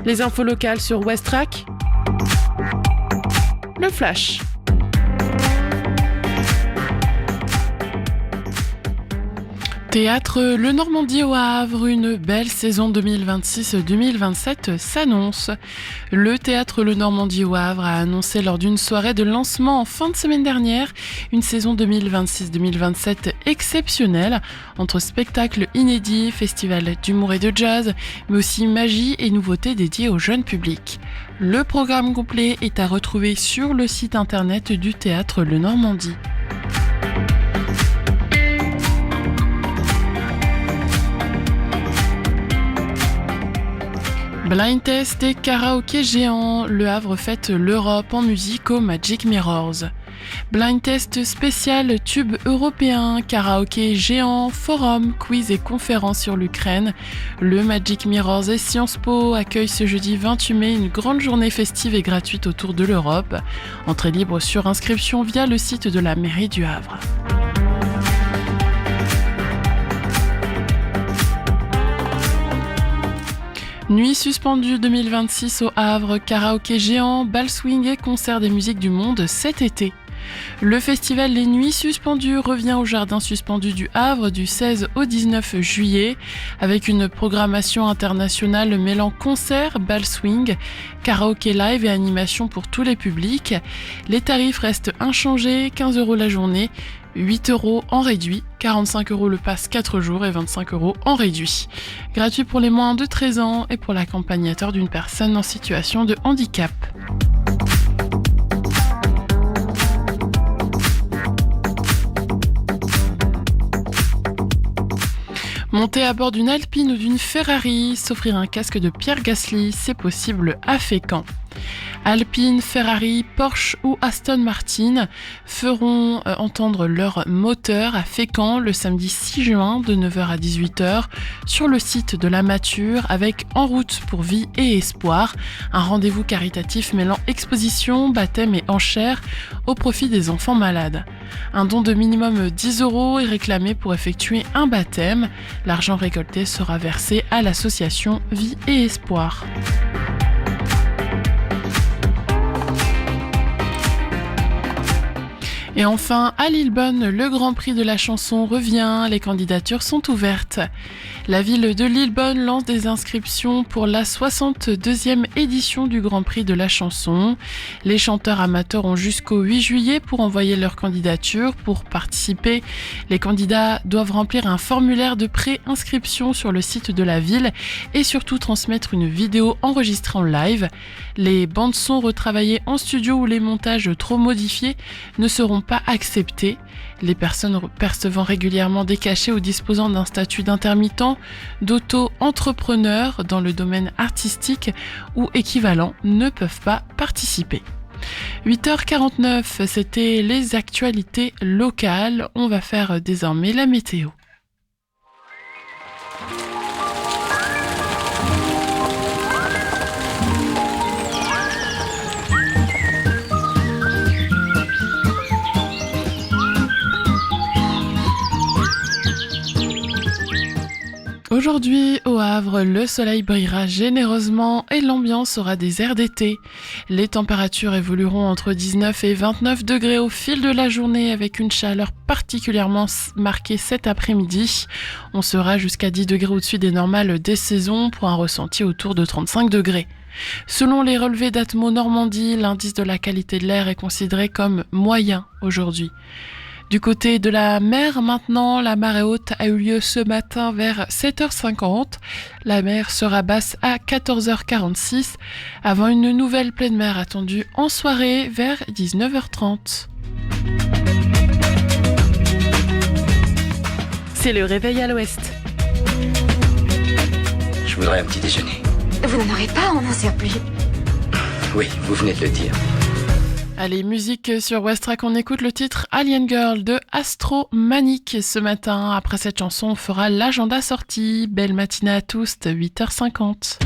Les infos locales sur Westrack. Le Flash. Théâtre Le Normandie au Havre, une belle saison 2026-2027 s'annonce. Le Théâtre Le Normandie au Havre a annoncé lors d'une soirée de lancement en fin de semaine dernière une saison 2026-2027 exceptionnelle entre spectacles inédits, festival d'humour et de jazz, mais aussi magie et nouveautés dédiées au jeune public. Le programme complet est à retrouver sur le site internet du Théâtre Le Normandie. Blind Test et karaoké géant, Le Havre fête l'Europe en musique au Magic Mirrors. Blind Test spécial tube européen, karaoké géant, forum, quiz et conférences sur l'Ukraine. Le Magic Mirrors et Sciences Po accueillent ce jeudi 28 mai une grande journée festive et gratuite autour de l'Europe. Entrée libre sur inscription via le site de la mairie du Havre. Nuit suspendue 2026 au Havre, karaoké géant, bal swing et concert des musiques du monde cet été. Le festival Les Nuits Suspendues revient au Jardin Suspendu du Havre du 16 au 19 juillet avec une programmation internationale mêlant concerts, bal swing, karaoké live et animation pour tous les publics. Les tarifs restent inchangés, 15 € la journée, 8 € en réduit, 45 € le pass 4 jours et 25 € en réduit. Gratuit pour les moins de 13 ans et pour l'accompagnateur d'une personne en situation de handicap. Monter à bord d'une Alpine ou d'une Ferrari, s'offrir un casque de Pierre Gasly, c'est possible à Fécamp. Alpine, Ferrari, Porsche ou Aston Martin feront entendre leur moteur à Fécamp le samedi 6 juin de 9h à 18h sur le site de la Mature avec En route pour vie et espoir, un rendez-vous caritatif mêlant exposition, baptême et enchères au profit des enfants malades. Un don de minimum 10 € est réclamé pour effectuer un baptême. L'argent récolté sera versé à l'association Vie et Espoir. Et enfin, à Lillebonne, le Grand Prix de la chanson revient, les candidatures sont ouvertes. La ville de Lillebonne lance des inscriptions pour la 62e édition du Grand Prix de la chanson. Les chanteurs amateurs ont jusqu'au 8 juillet pour envoyer leur candidature. Pour participer, les candidats doivent remplir un formulaire de pré-inscription sur le site de la ville et surtout transmettre une vidéo enregistrée en live. Les bandes-sons retravaillées en studio ou les montages trop modifiés ne seront pas acceptés. Les personnes percevant régulièrement des cachets ou disposant d'un statut d'intermittent, d'auto-entrepreneur dans le domaine artistique ou équivalent ne peuvent pas participer. 8h49, c'était les actualités locales. On va faire désormais la météo. Aujourd'hui, au Havre, le soleil brillera généreusement et l'ambiance aura des airs d'été. Les températures évolueront entre 19 et 29 degrés au fil de la journée avec une chaleur particulièrement marquée cet après-midi. On sera jusqu'à 10 degrés au-dessus des normales des saisons pour un ressenti autour de 35 degrés. Selon les relevés d'Atmo Normandie, l'indice de la qualité de l'air est considéré comme moyen aujourd'hui. Du côté de la mer, maintenant, la marée haute a eu lieu ce matin vers 7h50. La mer sera basse à 14h46, avant une nouvelle pleine mer attendue en soirée vers 19h30. C'est le réveil à l'ouest. Je voudrais un petit déjeuner. Vous n'en aurez pas, on n'en sert plus. Oui, vous venez de le dire. Allez, musique sur Westrack, on écoute le titre Alien Girl de Astro Manic ce matin. Après cette chanson, on fera l'agenda sortie. Belle matinée à tous, 8h50.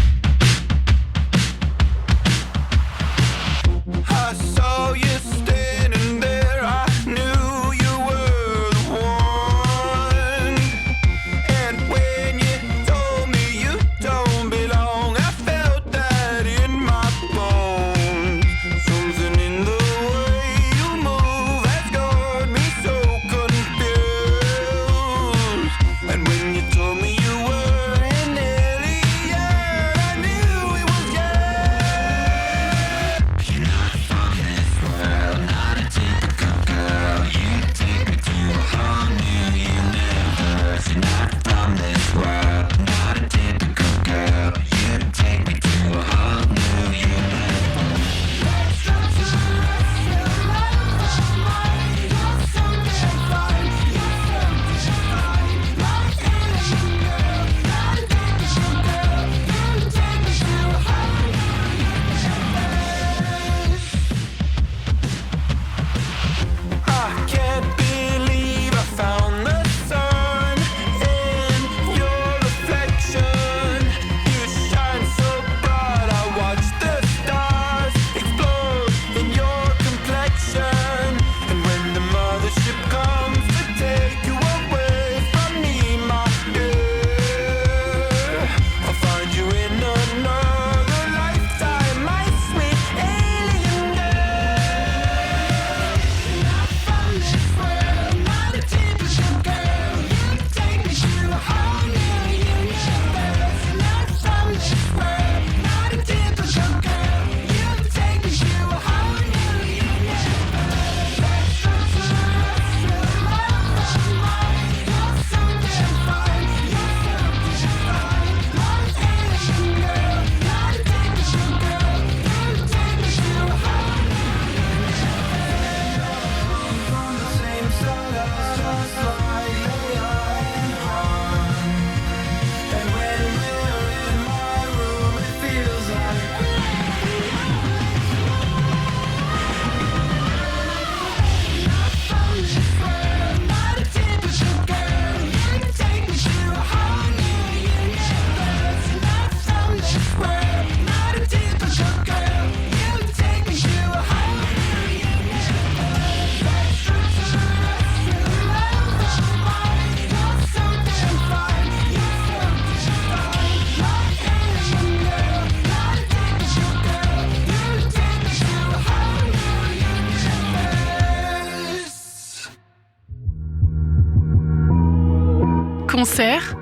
Concerts,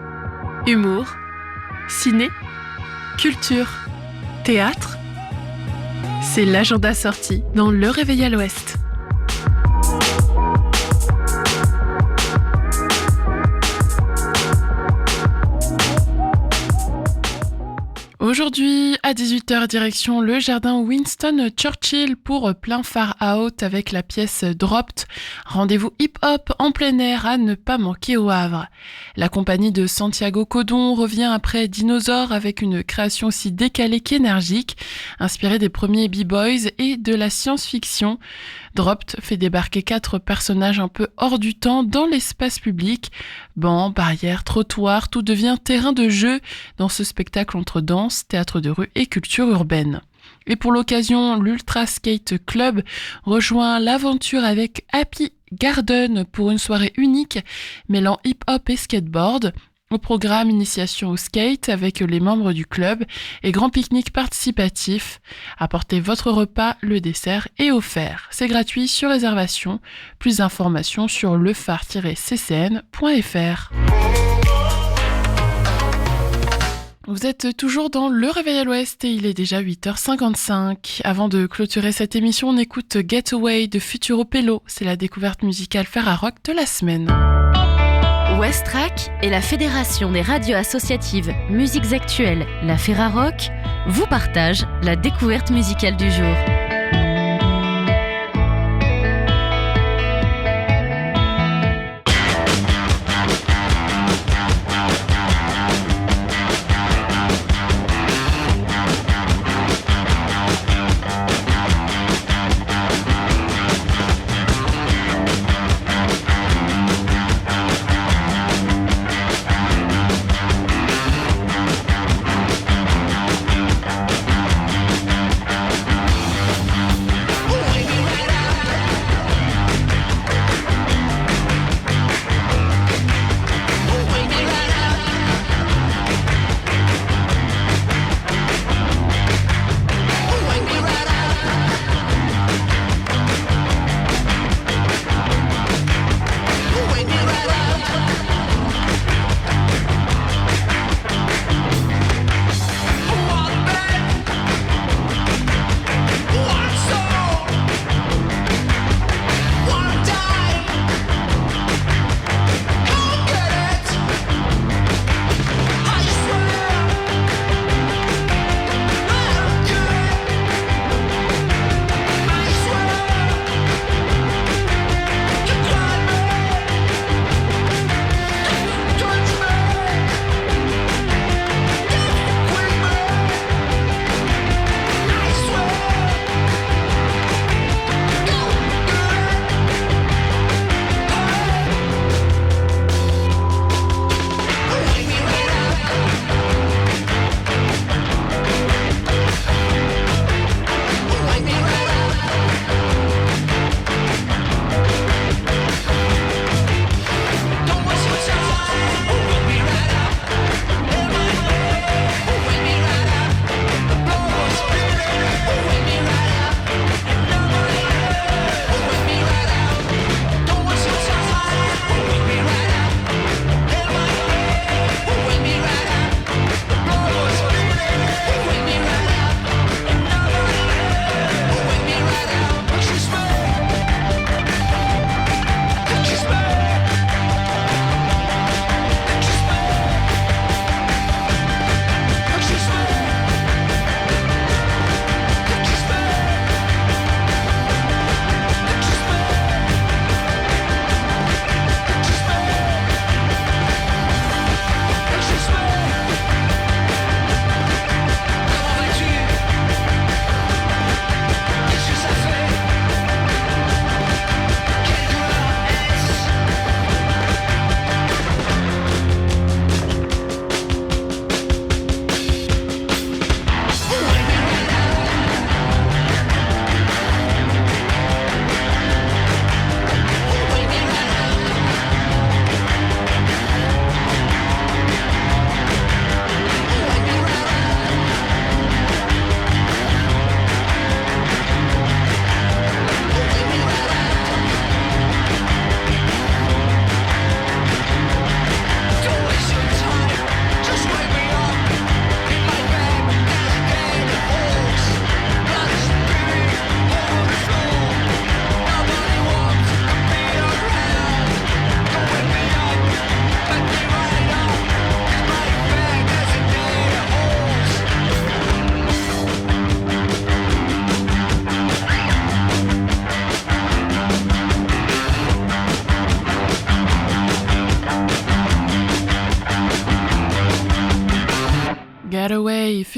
humour, ciné, culture, théâtre. C'est l'agenda sorti dans Le Réveil à l'Ouest. Aujourd'hui, à 18h, direction le jardin Winston Churchill pour plein Far Out avec la pièce Dropped. Rendez-vous hip-hop en plein air à ne pas manquer au Havre. La compagnie de Santiago Codon revient après Dinosaure avec une création aussi décalée qu'énergique, inspirée des premiers B-Boys et de la science-fiction. Dropped fait débarquer 4 personnages un peu hors du temps dans l'espace public. Bancs, barrières, trottoirs, tout devient terrain de jeu dans ce spectacle entre danse, théâtre de rue et culture urbaine. Et pour l'occasion, l'Ultra Skate Club rejoint l'aventure avec Happy Garden pour une soirée unique mêlant hip-hop et skateboard. Au programme, initiation au skate avec les membres du club et grand pique-nique participatif. Apportez votre repas, le dessert est offert. C'est gratuit sur réservation. Plus d'informations sur lefar-ccn.fr. Vous êtes toujours dans Le Réveil à l'Ouest et il est déjà 8h55. Avant de clôturer cette émission, on écoute Getaway de Futuro Pello. C'est la découverte musicale Ferrarock de la semaine. Westrack et la Fédération des radios associatives Musiques Actuelles, la Ferrarock, vous partagent la découverte musicale du jour.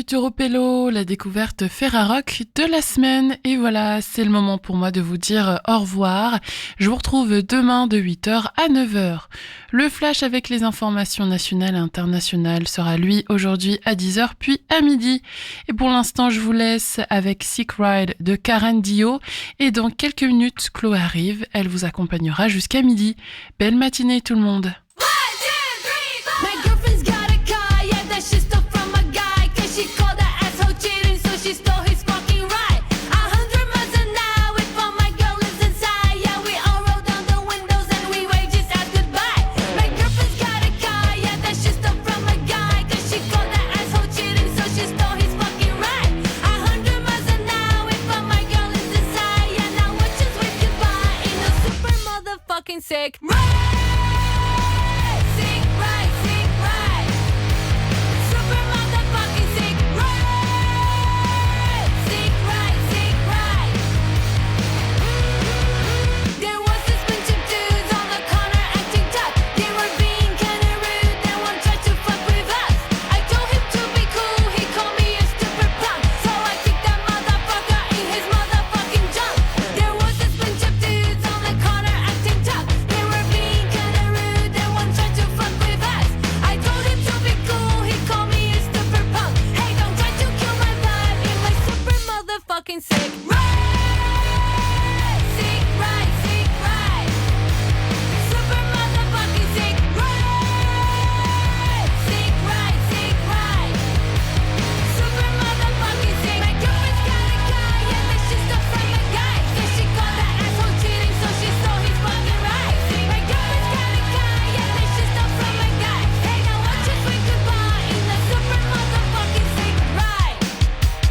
Futuro Pello, la découverte Ferrarock de la semaine. Et voilà, c'est le moment pour moi de vous dire au revoir. Je vous retrouve demain de 8h à 9h. Le flash avec les informations nationales et internationales sera lui aujourd'hui à 10h puis à midi. Et pour l'instant, je vous laisse avec Sick Ride de Karen Dio. Et dans quelques minutes, Chloé arrive. Elle vous accompagnera jusqu'à midi. Belle matinée tout le monde. Sick.